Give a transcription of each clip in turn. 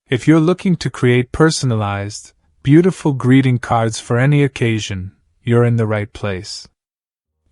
If you're looking to create personalized, beautiful greeting cards for any occasion, you're in the right place.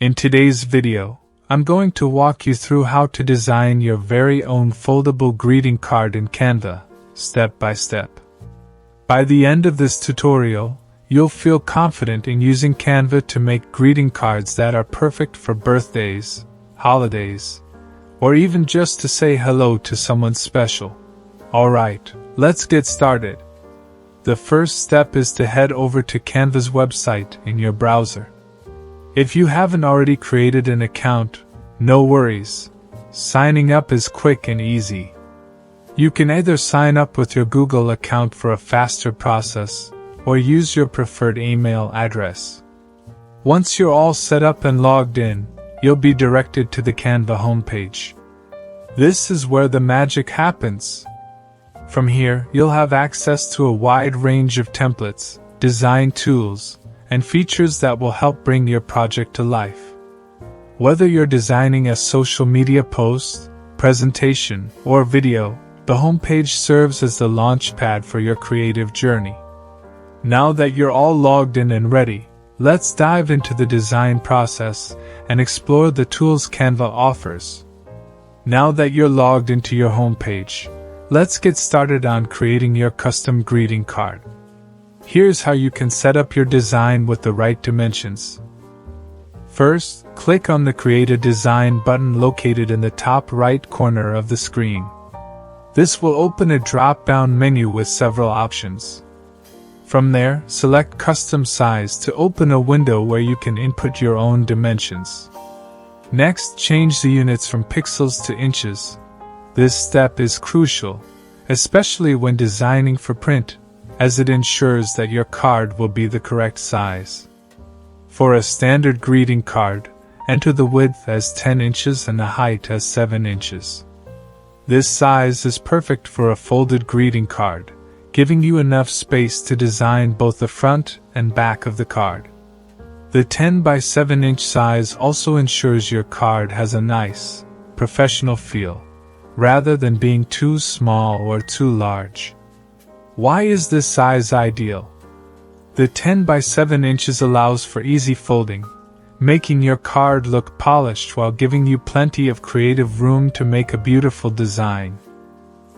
In today's video, I'm going to walk you through how to design your very own foldable greeting card in Canva, step by step. By the end of this tutorial, you'll feel confident in using Canva to make greeting cards that are perfect for birthdays, holidays, or even just to say hello to someone special. Alright, let's get started. The first step is to head over to Canva's website in your browser. If you haven't already created an account, no worries. Signing up is quick and easy. You can either sign up with your Google account for a faster process, or use your preferred email address. Once you're all set up and logged in, you'll be directed to the Canva homepage. This is where the magic happens. From here, you'll have access to a wide range of templates, design tools, and features that will help bring your project to life. Whether you're designing a social media post, presentation, or video, the homepage serves as the launchpad for your creative journey. Now that you're all logged in and ready, let's dive into the design process and explore the tools Canva offers. Now that you're logged into your homepage, let's get started on creating your custom greeting card. Here's how you can set up your design with the right dimensions. First, click on the Create a Design button located in the top right corner of the screen. This will open a drop-down menu with several options. From there, select Custom Size to open a window where you can input your own dimensions. Next, change the units from pixels to inches. This step is crucial, especially when designing for print, as it ensures that your card will be the correct size. For a standard greeting card, enter the width as 10 inches and the height as 7 inches. This size is perfect for a folded greeting card, giving you enough space to design both the front and back of the card. The 10 by 7 inch size also ensures your card has a nice, professional feel, rather than being too small or too large. Why is this size ideal? The 10 by 7 inches allows for easy folding, making your card look polished while giving you plenty of creative room to make a beautiful design.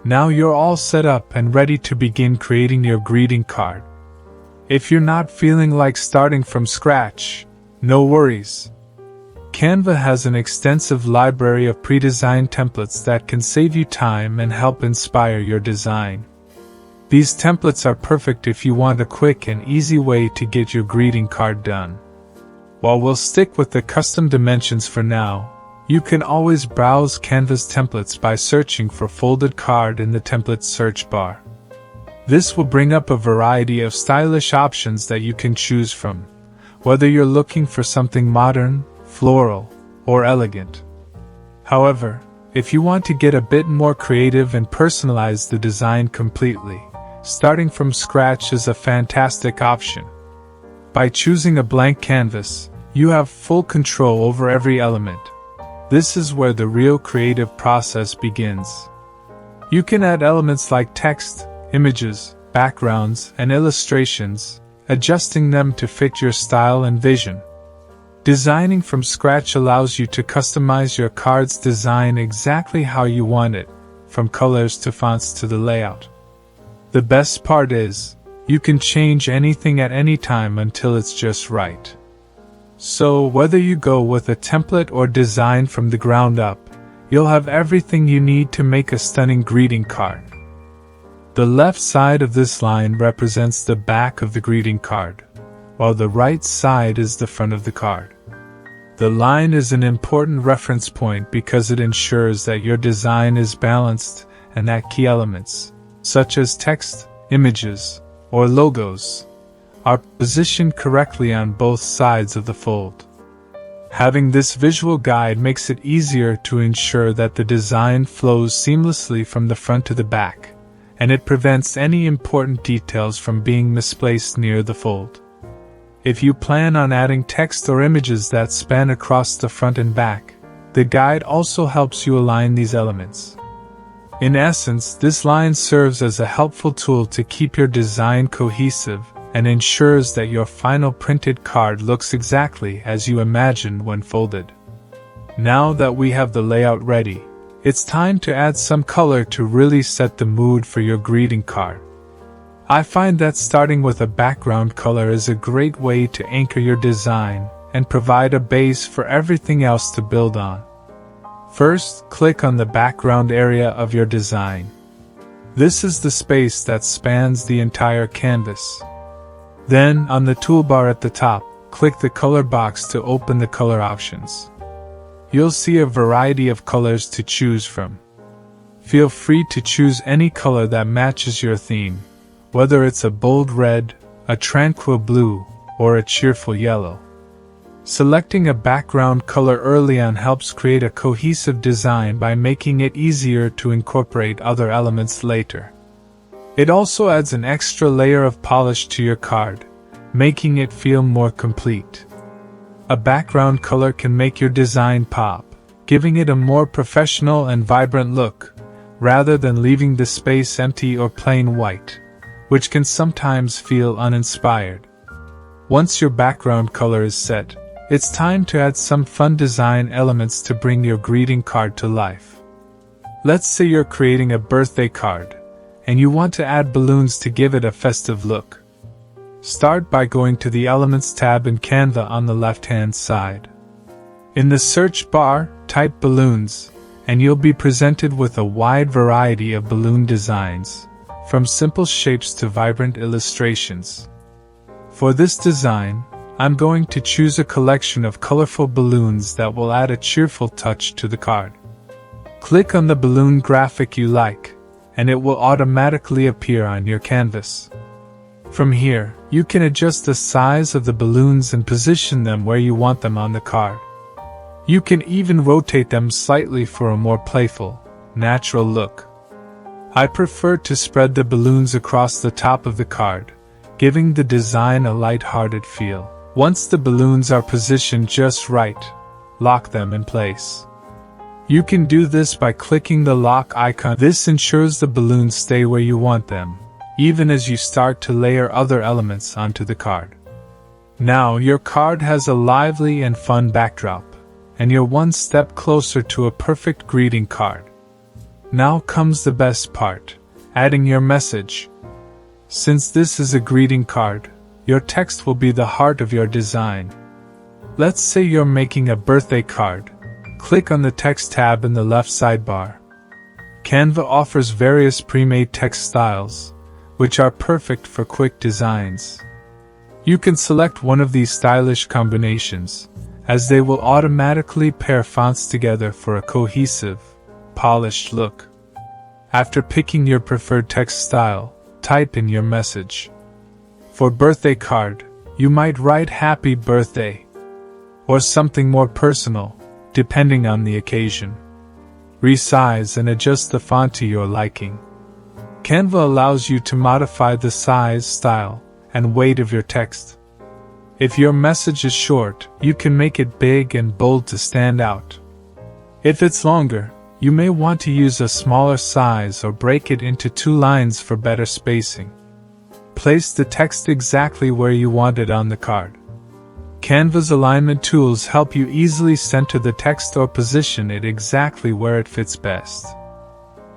Now you're all set up and ready to begin creating your greeting card. If you're not feeling like starting from scratch, no worries. Canva has an extensive library of pre-designed templates that can save you time and help inspire your design. These templates are perfect if you want a quick and easy way to get your greeting card done. While we'll stick with the custom dimensions for now, you can always browse Canva's templates by searching for folded card in the template search bar. This will bring up a variety of stylish options that you can choose from, whether you're looking for something modern, floral, or elegant. However, if you want to get a bit more creative and personalize the design completely, starting from scratch is a fantastic option. By choosing a blank canvas, you have full control over every element. This is where the real creative process begins. You can add elements like text, images, backgrounds, and illustrations, adjusting them to fit your style and vision. Designing from scratch allows you to customize your card's design exactly how you want it, from colors to fonts to the layout. The best part is, you can change anything at any time until it's just right. So, whether you go with a template or design from the ground up, you'll have everything you need to make a stunning greeting card. The left side of this line represents the back of the greeting card, while the right side is the front of the card. The line is an important reference point because it ensures that your design is balanced and that key elements, such as text, images, or logos, are positioned correctly on both sides of the fold. Having this visual guide makes it easier to ensure that the design flows seamlessly from the front to the back, and it prevents any important details from being misplaced near the fold. If you plan on adding text or images that span across the front and back, the guide also helps you align these elements. In essence, this line serves as a helpful tool to keep your design cohesive and ensures that your final printed card looks exactly as you imagined when folded. Now that we have the layout ready, it's time to add some color to really set the mood for your greeting card. I find that starting with a background color is a great way to anchor your design and provide a base for everything else to build on. First, click on the background area of your design. This is the space that spans the entire canvas. Then, on the toolbar at the top, click the color box to open the color options. You'll see a variety of colors to choose from. Feel free to choose any color that matches your theme, whether it's a bold red, a tranquil blue, or a cheerful yellow. Selecting a background color early on helps create a cohesive design by making it easier to incorporate other elements later. It also adds an extra layer of polish to your card, making it feel more complete. A background color can make your design pop, giving it a more professional and vibrant look, rather than leaving the space empty or plain white, which can sometimes feel uninspired. Once your background color is set, it's time to add some fun design elements to bring your greeting card to life. Let's say you're creating a birthday card, and you want to add balloons to give it a festive look. Start by going to the Elements tab in Canva on the left-hand side. In the search bar, type balloons, and you'll be presented with a wide variety of balloon designs, from simple shapes to vibrant illustrations. For this design, I'm going to choose a collection of colorful balloons that will add a cheerful touch to the card. Click on the balloon graphic you like, and it will automatically appear on your canvas. From here, you can adjust the size of the balloons and position them where you want them on the card. You can even rotate them slightly for a more playful, natural look. I prefer to spread the balloons across the top of the card, giving the design a light-hearted feel. Once the balloons are positioned just right, lock them in place. You can do this by clicking the lock icon. This ensures the balloons stay where you want them, even as you start to layer other elements onto the card. Now your card has a lively and fun backdrop, and you're one step closer to a perfect greeting card. Now comes the best part, adding your message. Since this is a greeting card, your text will be the heart of your design. Let's say you're making a birthday card. Click on the Text tab in the left sidebar. Canva offers various pre-made text styles, which are perfect for quick designs. You can select one of these stylish combinations, as they will automatically pair fonts together for a cohesive, polished look. After picking your preferred text style, type in your message. For birthday card, you might write Happy Birthday, or something more personal, depending on the occasion. Resize and adjust the font to your liking. Canva allows you to modify the size, style, and weight of your text. If your message is short, you can make it big and bold to stand out. If it's longer, you may want to use a smaller size or break it into 2 lines for better spacing. Place the text exactly where you want it on the card. Canva's alignment tools help you easily center the text or position it exactly where it fits best.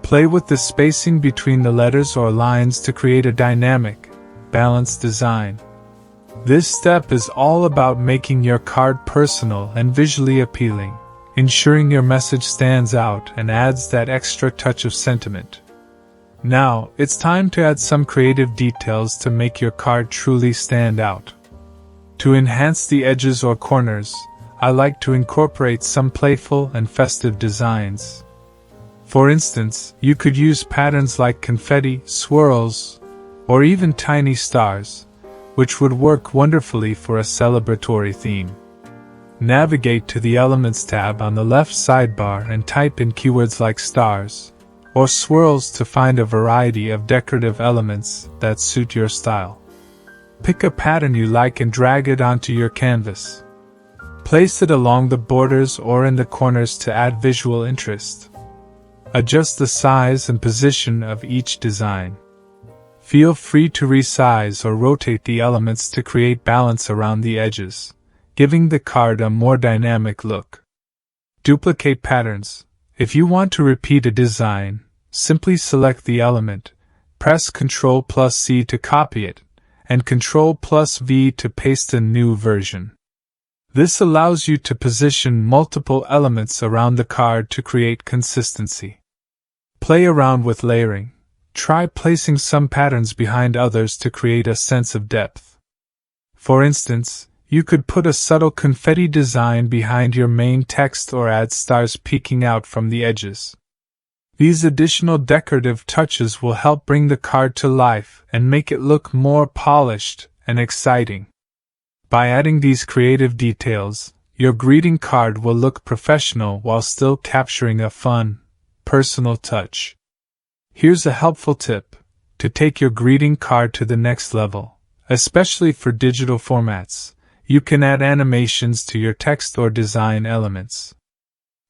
Play with the spacing between the letters or lines to create a dynamic, balanced design. This step is all about making your card personal and visually appealing, ensuring your message stands out and adds that extra touch of sentiment. Now, it's time to add some creative details to make your card truly stand out. To enhance the edges or corners, I like to incorporate some playful and festive designs. For instance, you could use patterns like confetti, swirls, or even tiny stars, which would work wonderfully for a celebratory theme. Navigate to the Elements tab on the left sidebar and type in keywords like stars or swirls to find a variety of decorative elements that suit your style. Pick a pattern you like and drag it onto your canvas. Place it along the borders or in the corners to add visual interest. Adjust the size and position of each design. Feel free to resize or rotate the elements to create balance around the edges, giving the card a more dynamic look. Duplicate patterns. If you want to repeat a design, simply select the element, press Ctrl+C to copy it, and Ctrl+V to paste a new version. This allows you to position multiple elements around the card to create consistency. Play around with layering. Try placing some patterns behind others to create a sense of depth. For instance, you could put a subtle confetti design behind your main text or add stars peeking out from the edges. These additional decorative touches will help bring the card to life and make it look more polished and exciting. By adding these creative details, your greeting card will look professional while still capturing a fun, personal touch. Here's a helpful tip to take your greeting card to the next level, especially for digital formats. You can add animations to your text or design elements.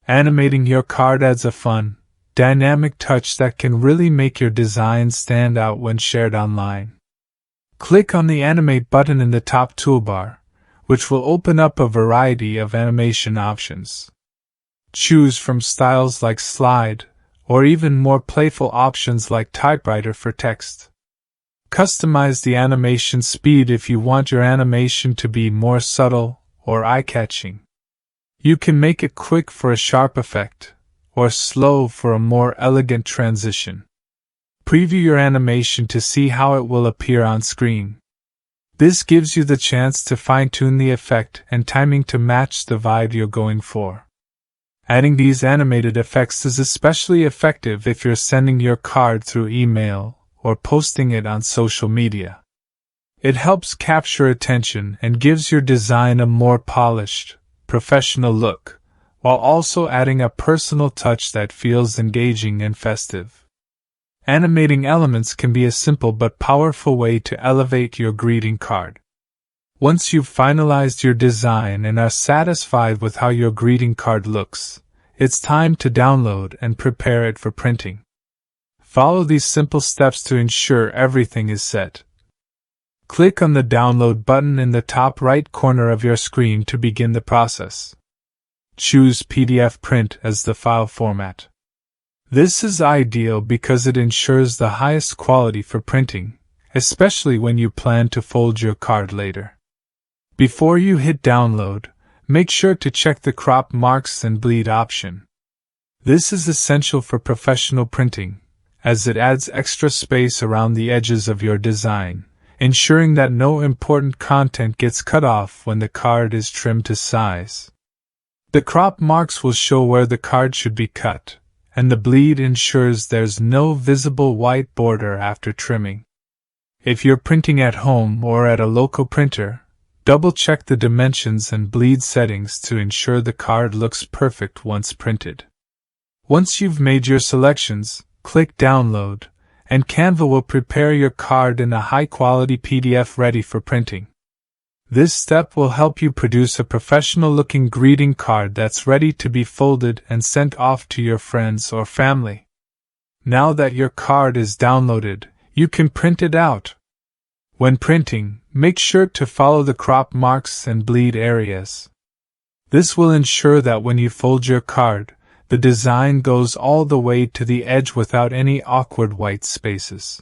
Animating your card adds a fun, dynamic touch that can really make your design stand out when shared online. Click on the Animate button in the top toolbar, which will open up a variety of animation options. Choose from styles like slide, or even more playful options like typewriter for text. Customize the animation speed if you want your animation to be more subtle or eye-catching. You can make it quick for a sharp effect, or slow for a more elegant transition. Preview your animation to see how it will appear on screen. This gives you the chance to fine-tune the effect and timing to match the vibe you're going for. Adding these animated effects is especially effective if you're sending your card through email or posting it on social media. It helps capture attention and gives your design a more polished, professional look, while also adding a personal touch that feels engaging and festive. Animating elements can be a simple but powerful way to elevate your greeting card. Once you've finalized your design and are satisfied with how your greeting card looks, it's time to download and prepare it for printing. Follow these simple steps to ensure everything is set. Click on the Download button in the top right corner of your screen to begin the process. Choose PDF print as the file format. This is ideal because it ensures the highest quality for printing, especially when you plan to fold your card later. Before you hit download, make sure to check the crop marks and bleed option. This is essential for professional printing, as it adds extra space around the edges of your design, ensuring that no important content gets cut off when the card is trimmed to size. The crop marks will show where the card should be cut, and the bleed ensures there's no visible white border after trimming. If you're printing at home or at a local printer, double-check the dimensions and bleed settings to ensure the card looks perfect once printed. Once you've made your selections, click Download, and Canva will prepare your card in a high-quality PDF ready for printing. This step will help you produce a professional-looking greeting card that's ready to be folded and sent off to your friends or family. Now that your card is downloaded, you can print it out. When printing, make sure to follow the crop marks and bleed areas. This will ensure that when you fold your card, the design goes all the way to the edge without any awkward white spaces.